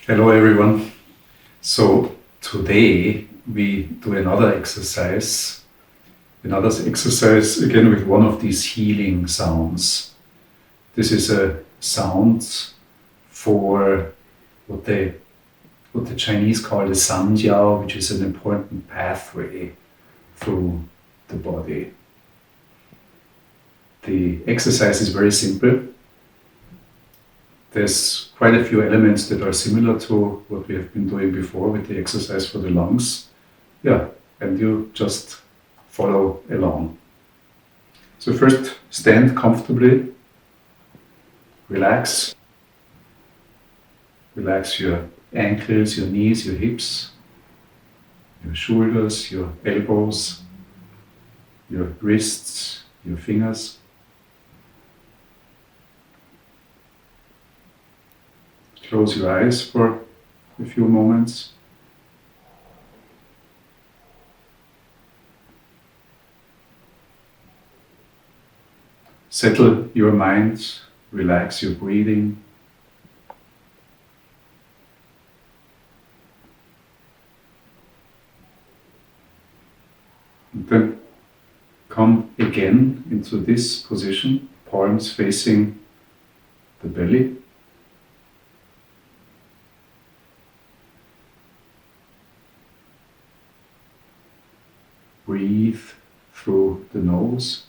Hello everyone. So today we do another exercise again with one of these healing sounds. This is a sound for what the Chinese call the sanjiao, which is an important pathway through the body. The exercise is very simple. There's quite a few elements that are similar to what we have been doing before with the exercise for the lungs. Yeah, and you just follow along. So first, stand comfortably, relax. Relax your ankles, your knees, your hips, your shoulders, your elbows, your wrists, your fingers. Close your eyes for a few moments. Settle your mind, relax your breathing. And then come again into this position, palms facing the belly. Breathe through the nose.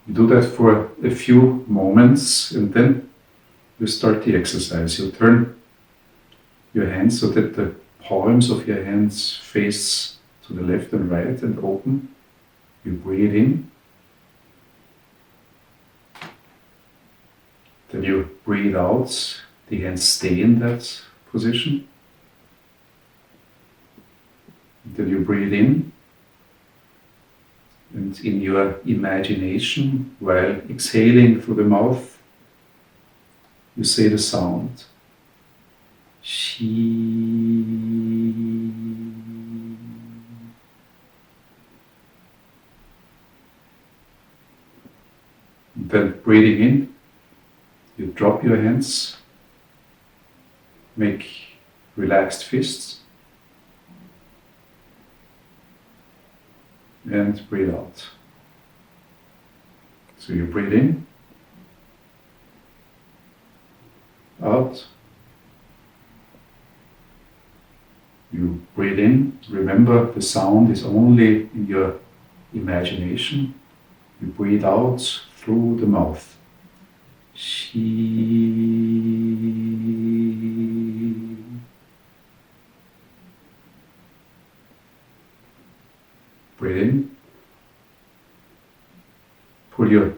You do that for a few moments and then you start the exercise. You turn your hands so that the palms of your hands face to the left and right and open. You breathe in. Then you breathe out, the hands stay in that position. Then you breathe in, and in your imagination, while exhaling through the mouth, you say the sound SHEE. Then breathing in, you drop your hands, make relaxed fists, and breathe out. So you breathe in, out, you breathe in. Remember, the sound is only in your imagination. You breathe out through the mouth. SHEE. Breathe in. Pull your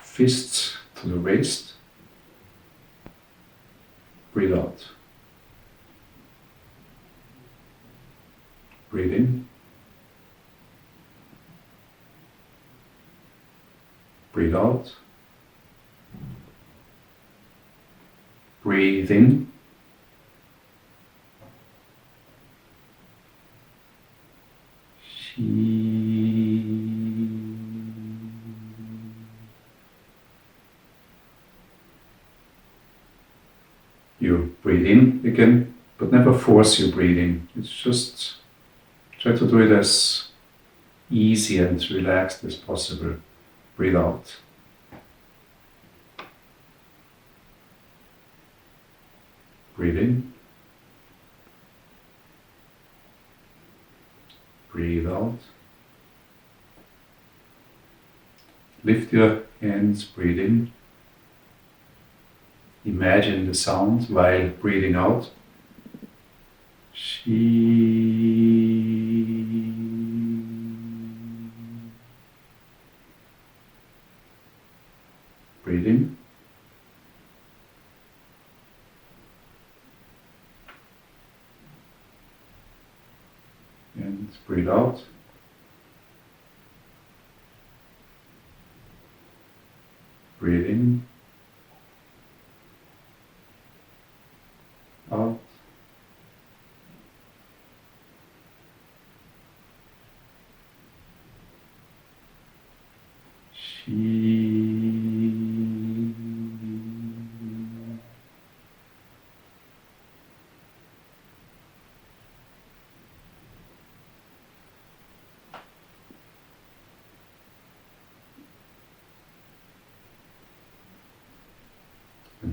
fists to the waist. Breathe out. Breathe in. Breathe out. Breathe in. You breathe in again, but never force your breathing. It's just try to do it as easy and relaxed as possible. Breathe out. Breathe in. Breathe out. Lift your hands, breathe in. Imagine the sound while breathing out. SHEE. Breathe in. And breathe out. Breathe in. Out. And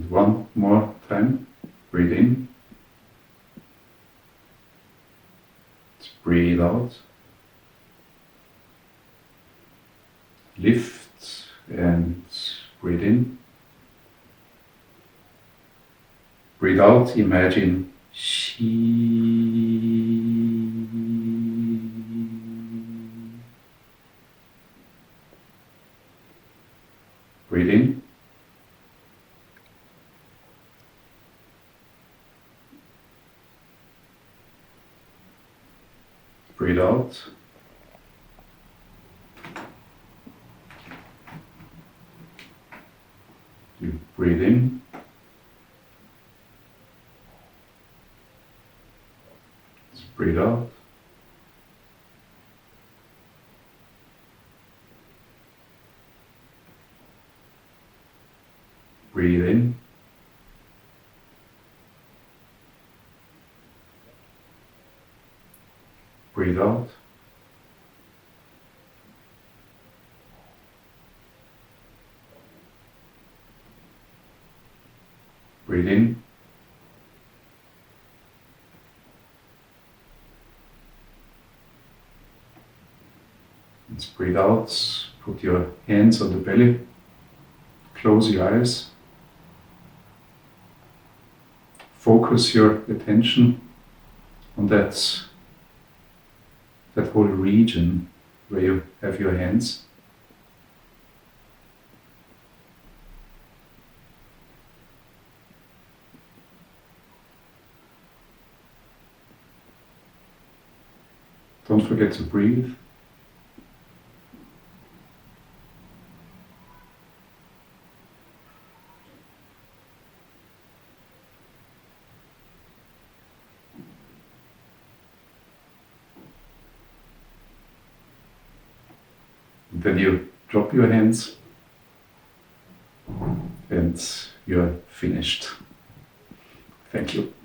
one more time, breathe in, breathe out, lift and breathe in, breathe out, imagine SHEE. Breathe in. Breathe out. You breathe in. Breathe out. Breathe in. Breathe out. Breathe in. And breathe out. Put your hands on the belly. Close your eyes. Focus your attention on that whole region where you have your hands. Don't forget to breathe. Then you drop your hands and you're finished. Thank you.